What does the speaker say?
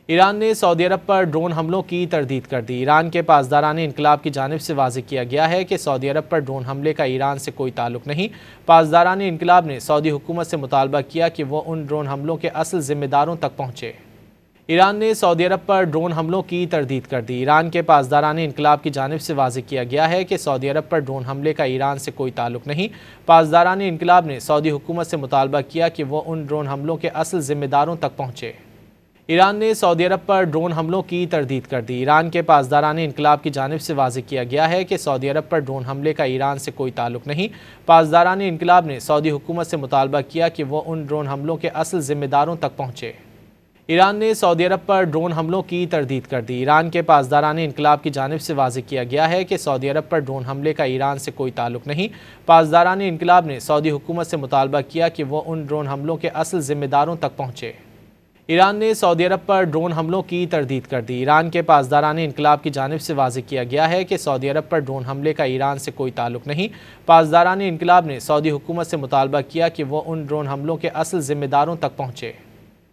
ایران نے سعودی عرب پر ڈرون حملوں کی تردید کر دی۔ ایران کے پاسداران انقلاب کی جانب سے واضح کیا گیا ہے کہ سعودی عرب پر ڈرون حملے کا ایران سے کوئی تعلق نہیں۔ پاسداران انقلاب نے سعودی حکومت سے مطالبہ کیا کہ وہ ان ڈرون حملوں کے اصل ذمہ داروں تک پہنچے۔ ایران نے سعودی عرب پر ڈرون حملوں کی تردید کر دی۔ ایران کے پاسداران انقلاب کی جانب سے واضح کیا گیا ہے کہ سعودی عرب پر ڈرون حملے کا ایران سے کوئی تعلق نہیں۔ پاسداران انقلاب نے سعودی حکومت سے مطالبہ کیا کہ وہ ان ڈرون حملوں کے اصل ذمہ داروں تک پہنچے۔ ایران نے سعودی عرب پر ڈرون حملوں کی تردید کر دی۔ ایران کے پاسداران انقلاب کی جانب سے واضح کیا گیا ہے کہ سعودی عرب پر ڈرون حملے کا ایران سے کوئی تعلق نہیں۔ پاسداران انقلاب نے سعودی حکومت سے مطالبہ کیا کہ وہ ان ڈرون حملوں کے اصل ذمہ داروں تک پہنچے۔ ایران نے سعودی عرب پر ڈرون حملوں کی تردید کر دی۔ ایران کے پاسداران انقلاب کی جانب سے واضح کیا گیا ہے کہ سعودی عرب پر ڈرون حملے کا ایران سے کوئی تعلق نہیں۔ پاسداران انقلاب نے سعودی حکومت سے مطالبہ کیا کہ وہ ان ڈرون حملوں کے اصل ذمہ داروں تک پہنچے۔ ایران نے سعودی عرب پر ڈرون حملوں کی تردید کر دی۔ ایران کے پاسداران انقلاب کی جانب سے واضح کیا گیا ہے کہ سعودی عرب پر ڈرون حملے کا ایران سے کوئی تعلق نہیں۔ پاسداران انقلاب نے سعودی حکومت سے مطالبہ کیا کہ وہ ان ڈرون حملوں کے اصل ذمہ داروں تک پہنچے۔